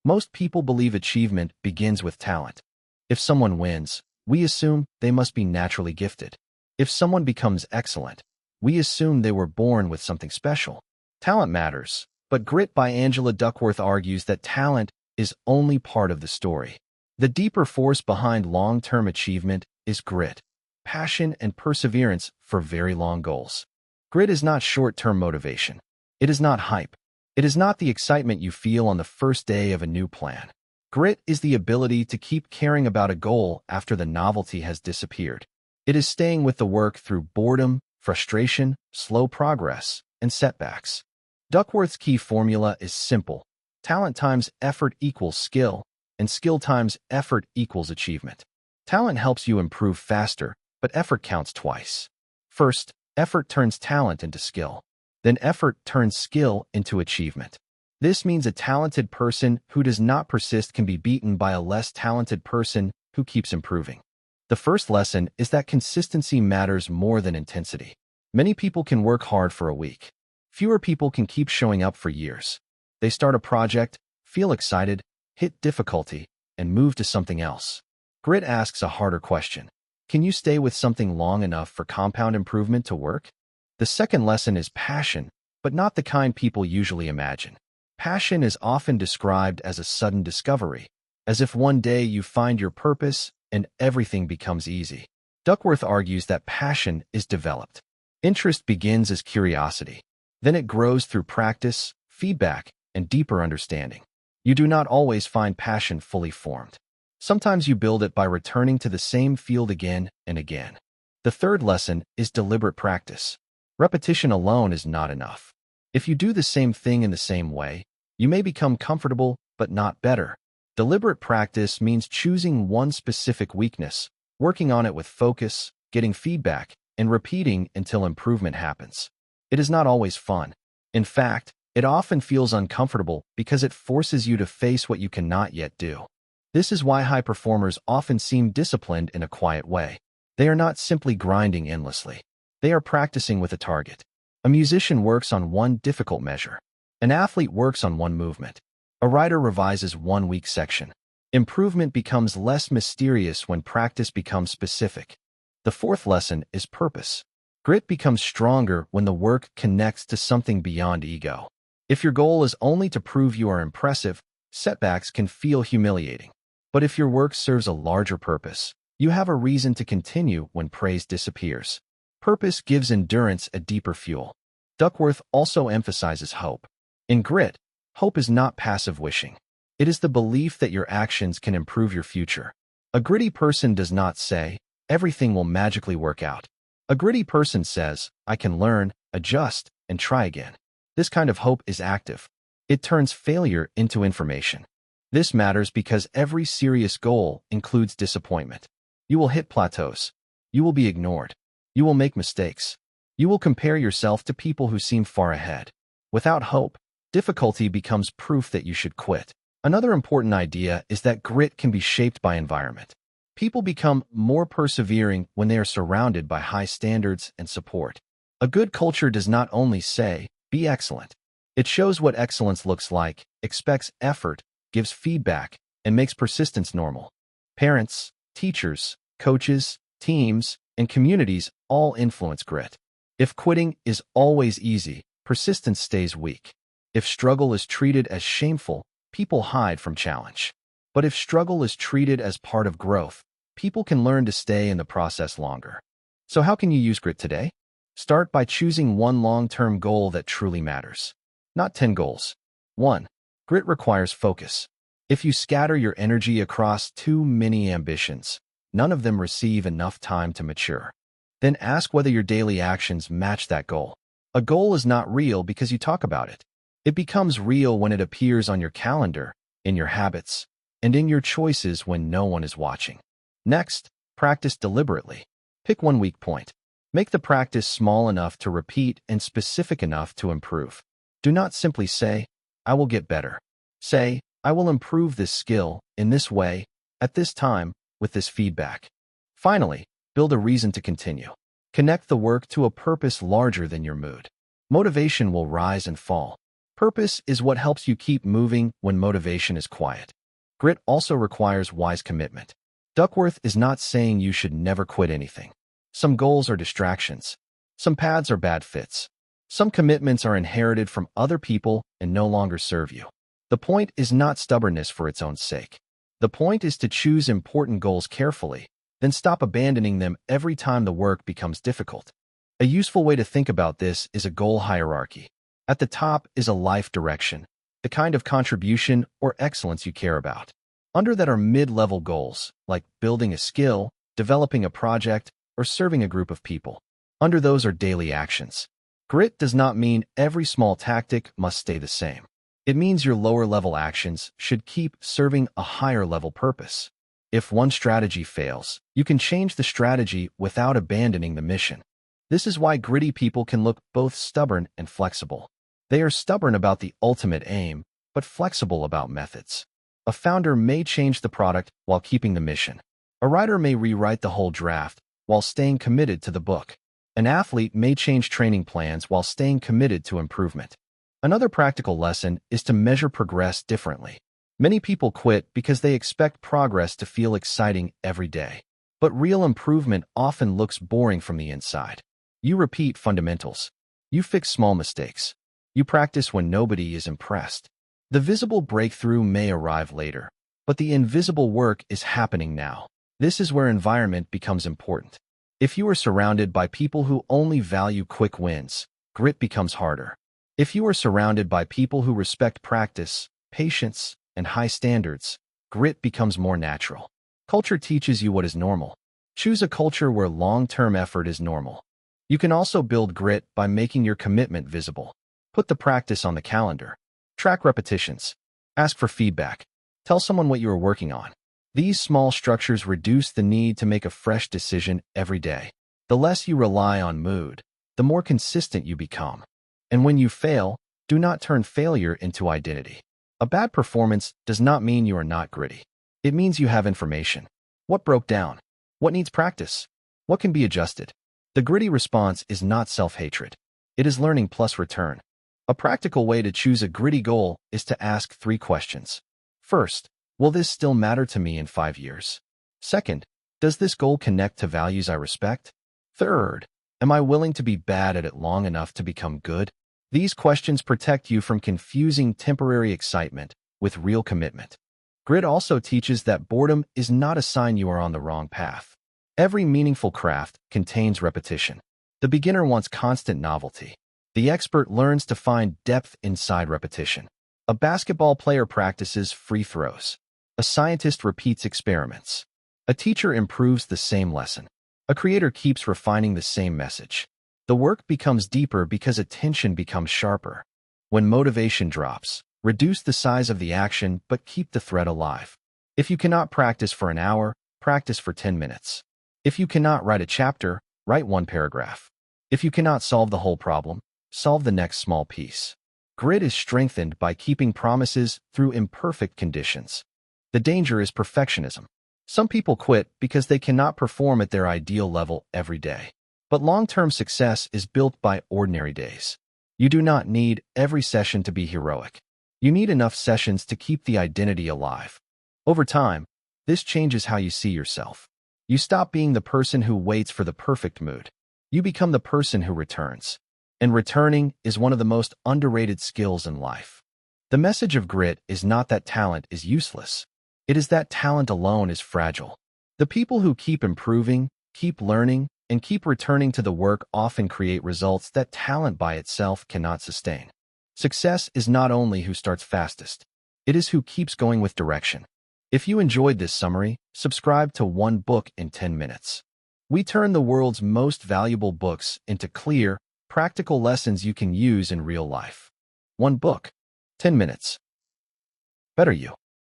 Most people believe achievement begins with talent. If someone wins, we assume they must be naturally gifted. If someone becomes excellent, we assume they were born with something special. Talent matters, but Grit by Angela Duckworth argues that talent is only part of the story. The deeper force behind long-term achievement is grit, passion, and perseverance for very long goals. Grit is not short-term motivation. It is not hype. It is not the excitement you feel on the first day of a new plan. Grit is the ability to keep caring about a goal after the novelty has disappeared. It is staying with the work through boredom, frustration, slow progress, and setbacks. Duckworth's key formula is simple. Talent times effort equals skill, and skill times effort equals achievement. Talent helps you improve faster, but effort counts twice. First, effort turns talent into skill. Then effort turns skill into achievement. This means a talented person who does not persist can be beaten by a less talented person who keeps improving. The first lesson is that consistency matters more than intensity. Many people can work hard for a week. Fewer people can keep showing up for years. They start a project, feel excited, hit difficulty, and move to something else. Grit asks a harder question. Can you stay with something long enough for compound improvement to work? The second lesson is passion, but not the kind people usually imagine. Passion is often described as a sudden discovery, as if one day you find your purpose and everything becomes easy. Duckworth argues that passion is developed. Interest begins as curiosity. Then it grows through practice, feedback, and deeper understanding. You do not always find passion fully formed. Sometimes you build it by returning to the same field again and again. The third lesson is deliberate practice. Repetition alone is not enough. If you do the same thing in the same way, you may become comfortable, but not better. Deliberate practice means choosing one specific weakness, working on it with focus, getting feedback, and repeating until improvement happens. It is not always fun. In fact, it often feels uncomfortable because it forces you to face what you cannot yet do. This is why high performers often seem disciplined in a quiet way. They are not simply grinding endlessly. They are practicing with a target. A musician works on one difficult measure. An athlete works on one movement. A writer revises one weak section. Improvement becomes less mysterious when practice becomes specific. The fourth lesson is purpose. Grit becomes stronger when the work connects to something beyond ego. If your goal is only to prove you are impressive, setbacks can feel humiliating. But if your work serves a larger purpose, you have a reason to continue when praise disappears. Purpose gives endurance a deeper fuel. Duckworth also emphasizes hope. In Grit, hope is not passive wishing. It is the belief that your actions can improve your future. A gritty person does not say, everything will magically work out. A gritty person says, I can learn, adjust, and try again. This kind of hope is active. It turns failure into information. This matters because every serious goal includes disappointment. You will hit plateaus. You will be ignored. You will make mistakes. You will compare yourself to people who seem far ahead. Without hope, difficulty becomes proof that you should quit. Another important idea is that grit can be shaped by environment. People become more persevering when they are surrounded by high standards and support. A good culture does not only say, be excellent. It shows what excellence looks like, expects effort, gives feedback, and makes persistence normal. Parents, teachers, coaches, teams, and communities all influence grit. If quitting is always easy, persistence stays weak. If struggle is treated as shameful, people hide from challenge. But if struggle is treated as part of growth, people can learn to stay in the process longer. So how can you use grit today? Start by choosing one long-term goal that truly matters. Not 10 goals. 1. Grit requires focus. If you scatter your energy across too many ambitions, none of them receive enough time to mature. Then ask whether your daily actions match that goal. A goal is not real because you talk about it. It becomes real when it appears on your calendar, in your habits, and in your choices when no one is watching. Next, practice deliberately. Pick one weak point. Make the practice small enough to repeat and specific enough to improve. Do not simply say, I will get better. Say, I will improve this skill in this way, at this time, with this feedback. Finally, build a reason to continue. Connect the work to a purpose larger than your mood. Motivation will rise and fall. Purpose is what helps you keep moving when motivation is quiet. Grit also requires wise commitment. Duckworth is not saying you should never quit anything. Some goals are distractions. Some paths are bad fits. Some commitments are inherited from other people and no longer serve you. The point is not stubbornness for its own sake. The point is to choose important goals carefully, then stop abandoning them every time the work becomes difficult. A useful way to think about this is a goal hierarchy. At the top is a life direction, the kind of contribution or excellence you care about. Under that are mid-level goals, like building a skill, developing a project, or serving a group of people. Under those are daily actions. Grit does not mean every small tactic must stay the same. It means your lower-level actions should keep serving a higher-level purpose. If one strategy fails, you can change the strategy without abandoning the mission. This is why gritty people can look both stubborn and flexible. They are stubborn about the ultimate aim, but flexible about methods. A founder may change the product while keeping the mission. A writer may rewrite the whole draft while staying committed to the book. An athlete may change training plans while staying committed to improvement. Another practical lesson is to measure progress differently. Many people quit because they expect progress to feel exciting every day. But real improvement often looks boring from the inside. You repeat fundamentals. You fix small mistakes. You practice when nobody is impressed. The visible breakthrough may arrive later, but the invisible work is happening now. This is where environment becomes important. If you are surrounded by people who only value quick wins, grit becomes harder. If you are surrounded by people who respect practice, patience, and high standards, grit becomes more natural. Culture teaches you what is normal. Choose a culture where long-term effort is normal. You can also build grit by making your commitment visible. Put the practice on the calendar. Track repetitions. Ask for feedback. Tell someone what you are working on. These small structures reduce the need to make a fresh decision every day. The less you rely on mood, the more consistent you become. And when you fail, do not turn failure into identity. A bad performance does not mean you are not gritty. It means you have information. What broke down? What needs practice? What can be adjusted? The gritty response is not self-hatred. It is learning plus return. A practical way to choose a gritty goal is to ask 3 questions. First, will this still matter to me in 5 years? Second, does this goal connect to values I respect? Third, am I willing to be bad at it long enough to become good? These questions protect you from confusing temporary excitement with real commitment. Grit also teaches that boredom is not a sign you are on the wrong path. Every meaningful craft contains repetition. The beginner wants constant novelty. The expert learns to find depth inside repetition. A basketball player practices free throws. A scientist repeats experiments. A teacher improves the same lesson. A creator keeps refining the same message. The work becomes deeper because attention becomes sharper. When motivation drops, reduce the size of the action but keep the thread alive. If you cannot practice for an hour, practice for 10 minutes. If you cannot write a chapter, write 1 paragraph. If you cannot solve the whole problem, solve the next small piece. Grit is strengthened by keeping promises through imperfect conditions. The danger is perfectionism. Some people quit because they cannot perform at their ideal level every day. But long-term success is built by ordinary days. You do not need every session to be heroic. You need enough sessions to keep the identity alive. Over time, this changes how you see yourself. You stop being the person who waits for the perfect mood. You become the person who returns. And returning is one of the most underrated skills in life. The message of grit is not that talent is useless. It is that talent alone is fragile. The people who keep improving, keep learning, and keep returning to the work often create results that talent by itself cannot sustain. Success is not only who starts fastest. It is who keeps going with direction. If you enjoyed this summary, subscribe to One Book in 10 Minutes. We turn the world's most valuable books into clear, practical lessons you can use in real life. One book, 10 minutes. Better you.